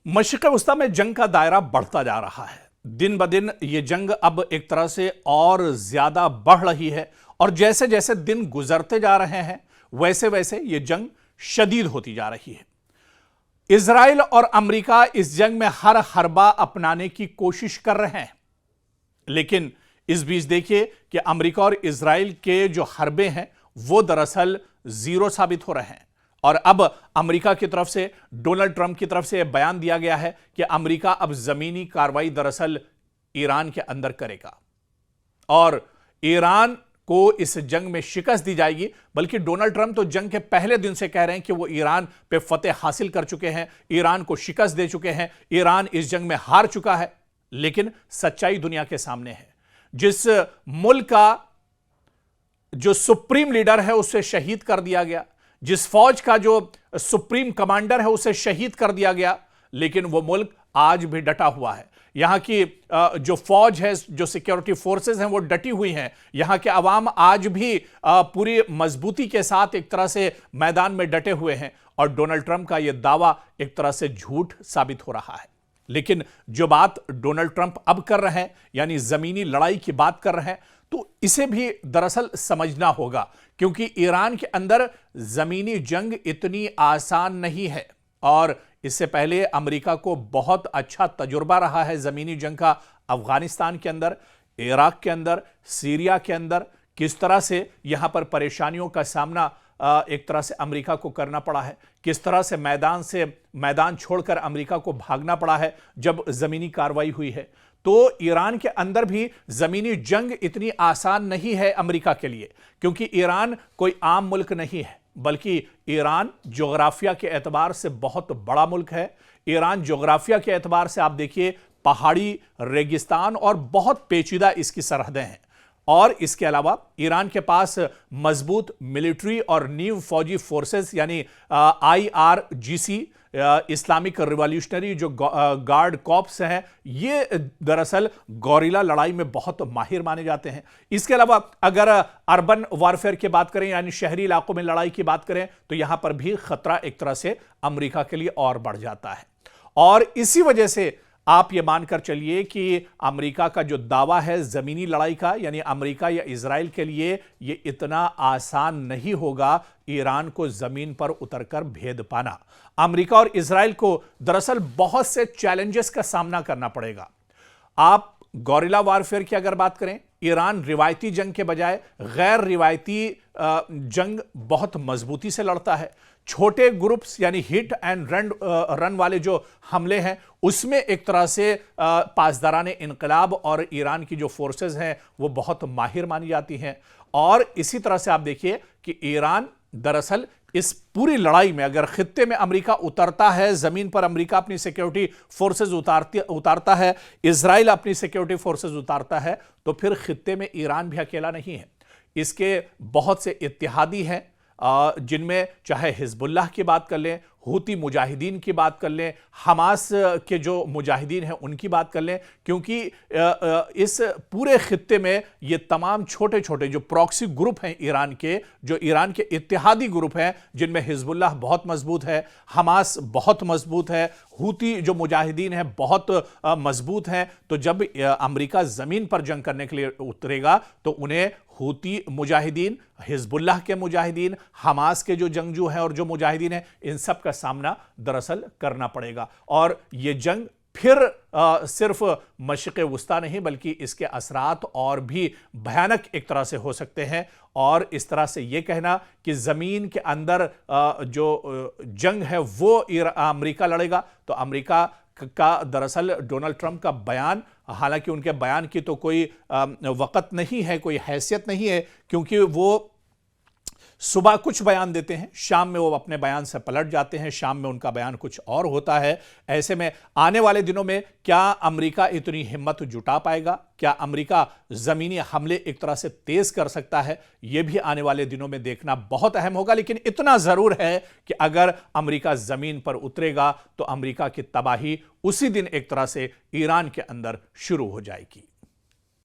मशरिक़ वस्ता में जंग का दायरा बढ़ता जा रहा है। दिन ब दिन ये जंग अब एक तरह से और ज्यादा बढ़ रही है और जैसे जैसे दिन गुजरते जा रहे हैं वैसे वैसे ये जंग शदीद होती जा रही है। इजराइल और अमेरिका इस जंग में हर हरबा अपनाने की कोशिश कर रहे हैं, लेकिन इस बीच देखिए कि अमेरिका और इजराइल के जो हरबे हैं वो दरअसल जीरो साबित हो रहे हैं। और अब अमेरिका की तरफ से, डोनाल्ड ट्रंप की तरफ से यह बयान दिया गया है कि अमेरिका अब जमीनी कार्रवाई दरअसल ईरान के अंदर करेगा और ईरान को इस जंग में शिकस्त दी जाएगी। बल्कि डोनाल्ड ट्रंप तो जंग के पहले दिन से कह रहे हैं कि वो ईरान पे फतेह हासिल कर चुके हैं, ईरान को शिकस्त दे चुके हैं, ईरान इस जंग में हार चुका है। लेकिन सच्चाई दुनिया के सामने है। जिस मुल्क का जो सुप्रीम लीडर है उसे शहीद कर दिया गया, जिस फौज का जो सुप्रीम कमांडर है उसे शहीद कर दिया गया, लेकिन वो मुल्क आज भी डटा हुआ है। यहां की जो फौज है, जो सिक्योरिटी फोर्सेस हैं वो डटी हुई हैं। यहां के अवाम आज भी पूरी मजबूती के साथ एक तरह से मैदान में डटे हुए हैं और डोनाल्ड ट्रंप का यह दावा एक तरह से झूठ साबित हो रहा है। लेकिन जो बात डोनाल्ड ट्रंप अब कर रहे हैं, यानी जमीनी लड़ाई की बात कर रहे हैं, तो इसे भी दरअसल समझना होगा, क्योंकि ईरान के अंदर जमीनी जंग इतनी आसान नहीं है। और इससे पहले अमेरिका को बहुत अच्छा तजुर्बा रहा है जमीनी जंग का। अफगानिस्तान के अंदर, इराक के अंदर, सीरिया के अंदर किस तरह से यहां पर परेशानियों का सामना एक तरह से अमेरिका को करना पड़ा है, किस तरह से मैदान छोड़कर अमेरिका को भागना पड़ा है जब जमीनी कार्रवाई हुई है। तो ईरान के अंदर भी जमीनी जंग इतनी आसान नहीं है अमेरिका के लिए, क्योंकि ईरान कोई आम मुल्क नहीं है, बल्कि ईरान जोग्राफिया के एतबार से बहुत बड़ा मुल्क है। ईरान जोग्राफिया के एतबार से आप देखिए पहाड़ी, रेगिस्तान और बहुत पेचीदा इसकी सरहदें हैं। और इसके अलावा ईरान के पास मजबूत मिलिट्री और नीव फौजी फोर्सेस यानी IRGC, इस्लामिक रिवॉल्यूशनरी जो गार्ड कॉप्स हैं, ये दरअसल गौरिला लड़ाई में बहुत माहिर माने जाते हैं। इसके अलावा अगर अर्बन वारफेयर की बात करें, यानी शहरी इलाकों में लड़ाई की बात करें, तो यहां पर भी खतरा एक तरह से अमेरिका के लिए और बढ़ जाता है। और इसी वजह से आप ये मानकर चलिए कि अमेरिका का जो दावा है जमीनी लड़ाई का, यानी अमेरिका या इजराइल के लिए ये इतना आसान नहीं होगा ईरान को जमीन पर उतरकर भेद पाना। अमेरिका और इजराइल को दरअसल बहुत से चैलेंजेस का सामना करना पड़ेगा। आप गौरिला वारफेयर की अगर बात करें, ईरान रिवायती जंग के बजाय गैर रिवायती जंग बहुत मजबूती से लड़ता है। छोटे ग्रुप्स यानी हिट एंड रन वाले जो हमले हैं उसमें एक तरह से पासदाराने इनकलाब और ईरान की जो फोर्सेस हैं वो बहुत माहिर मानी जाती हैं। और इसी तरह से आप देखिए कि ईरान दरअसल इस पूरी लड़ाई में अगर खित्ते में अमेरिका उतरता है, जमीन पर अमेरिका अपनी सिक्योरिटी फोर्सेस उतारता है, इजराइल अपनी सिक्योरिटी फोर्सेस उतारता है, तो फिर खित्ते में ईरान भी अकेला नहीं है। इसके बहुत से इत्तेहादी हैं, जिनमें चाहे हिजबुल्लाह की बात कर लें, हूती मुजाहिदीन की बात कर लें, हमास के जो मुजाहिदीन हैं उनकी बात कर लें, क्योंकि इस पूरे खित्ते में ये तमाम छोटे छोटे जो प्रॉक्सी ग्रुप हैं ईरान के, जो ईरान के इत्तेहादी ग्रुप हैं, जिनमें हिजबुल्लाह बहुत मजबूत है, हमास बहुत मजबूत है, हूती जो मुजाहिदीन हैं बहुत मजबूत हैं। तो जब अमेरिका जमीन पर जंग करने के लिए उतरेगा तो उन्हें हूती मुजाहिदीन, हिजबुल्लाह के मुजाहिदीन, हमास के जो जंगजू हैं और जो मुजाहिदीन हैं, इन सब का सामना दरअसल करना पड़ेगा। और यह जंग फिर सिर्फ मशरिक़ वस्ता नहीं बल्कि इसके असरात और भी भयानक एक तरह से हो सकते हैं। और इस तरह से यह कहना कि जमीन के अंदर जो जंग है वो अमेरिका लड़ेगा, तो अमेरिका का दरअसल डोनाल्ड ट्रंप का बयान, हालांकि उनके बयान की तो कोई वक़्त नहीं है, कोई हैसियत नहीं है, क्योंकि वो सुबह कुछ बयान देते हैं, शाम में वो अपने बयान से पलट जाते हैं, शाम में उनका बयान कुछ और होता है। ऐसे में आने वाले दिनों में क्या अमेरिका इतनी हिम्मत जुटा पाएगा, क्या अमेरिका जमीनी हमले एक तरह से तेज कर सकता है, यह भी आने वाले दिनों में देखना बहुत अहम होगा। लेकिन इतना जरूर है कि अगर अमेरिका जमीन पर उतरेगा तो अमेरिका की तबाही उसी दिन एक तरह से ईरान के अंदर शुरू हो जाएगी।